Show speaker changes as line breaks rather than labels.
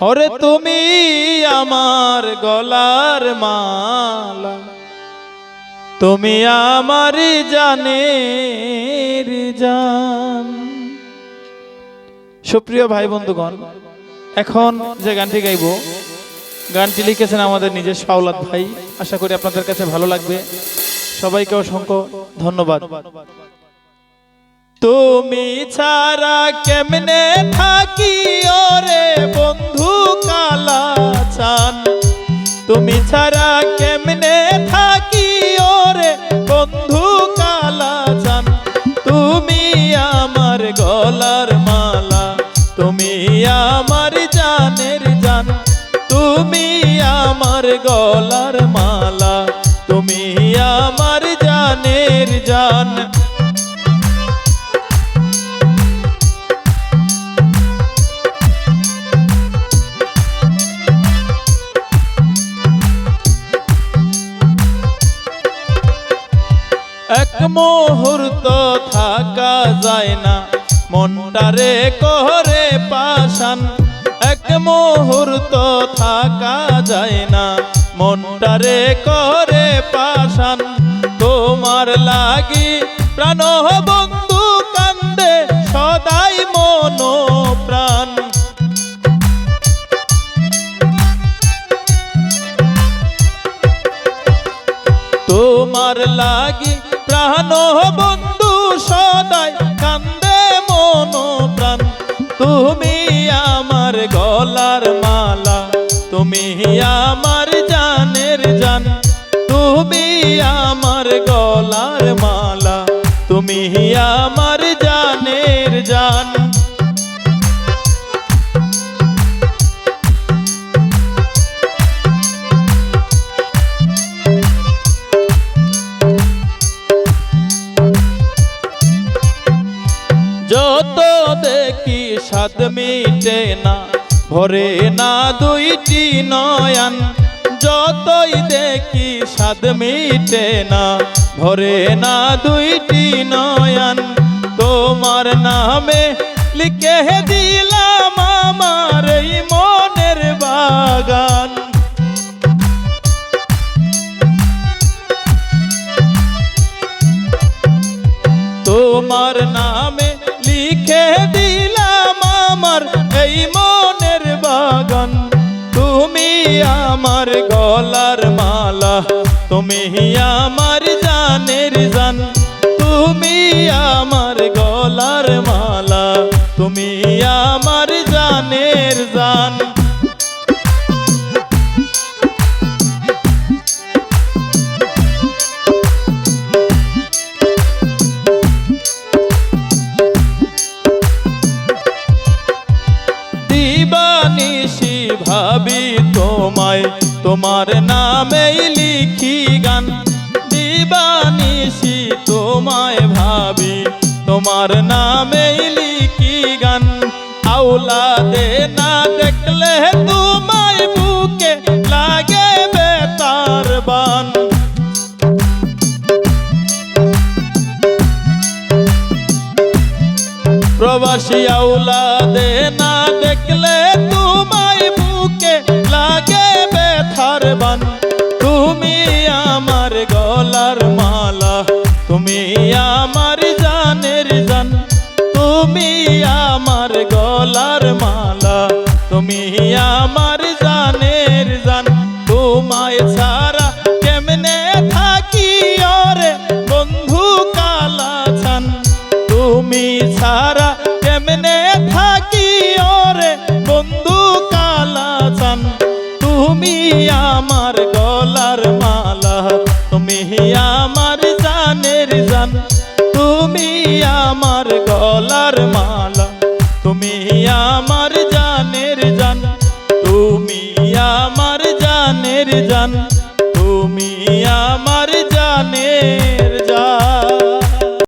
ওরে তুমি আমার গলার মালা, তুমি আমার জানের জান। সুপ্রিয় ভাই বন্ধুগণ, এখন যে গানটি গাইব, গানটি লিখেছেন আমাদের নিজের শাওলাত ভাই। আশা করি আপনাদের কাছে ভালো লাগবে। সবাইকে অসংখ্য ধন্যবাদ। তুমি ছাড়া কেমনে থাকি ওরে বন্ধু কালা চান, তুমি ছাড়া কেমনে থাকি ওরে বন্ধু কালা চান। তুমি আমার গলার মালা, তুমি আমার জানের জান, তুমি আমার গলার মালা, তুমি আমার জানের জান। এক মুহূর্ত থাকা যায় না, মনটারে করে পাশান। এক মুহূর্ত থাকা যায় না, মনটারে করে পাশান। তোমার লাগি প্রাণ বন্ধু কান্দে সদাই মন প্রাণ। তোমার লাগি প্রাণ বন্ধু সদাই কান্দে মন প্রাণ। তুমি আমার গলার মালা, তুমি আমার জানের জান, তুমি আমার গলার মালা, তুমি আমার জানের জান। যত দেখি স্বাদ মিটে না, ভরে না দুইটি নয়ন। যতই দেখি স্বাদ মিটে না, ভরে না দুইটি নয়ন। তোমার নামে লিখে দিলাম আমার এই মনের বাগান। তোমার নামে লিখে দিলাম আমার এই মনের বাগান। তুমি আমার গলার মালা, তুমি আমার জানের জান, তুমি আমার গলার মালা, তুমি আমার জানের জান। দিবানিশি ভাবি তোমায়, তোমার নামেই লিখি গান। দিবানিশি তোমায় ভাবি, তোমার নামেই লিখি গান। আওলাদে না দেখলে তোমায় বুকে লাগে বেতার বান। প্রবাসী আওলাদে না দেখলে তোমায় বুকে লাগে বেতার বান। তুমি আমার গলার মালা, তুমি আমার জানের জান, তুমি আমার গলার মালা, তুমি আমার জানের জান। তোমায় ছাড়া কেমনে থাকি ওরে বন্ধু কালা চান, তুমি ছাড়া কেমনে থাকি ওরে বন্ধু কালা চান। তুমি আমার গলার মালা, তুমি আমার জানের জান, তুমি আমার গলার মালা, তুমি আমার জানের জান, তুমি আমার জানের জান, তুমি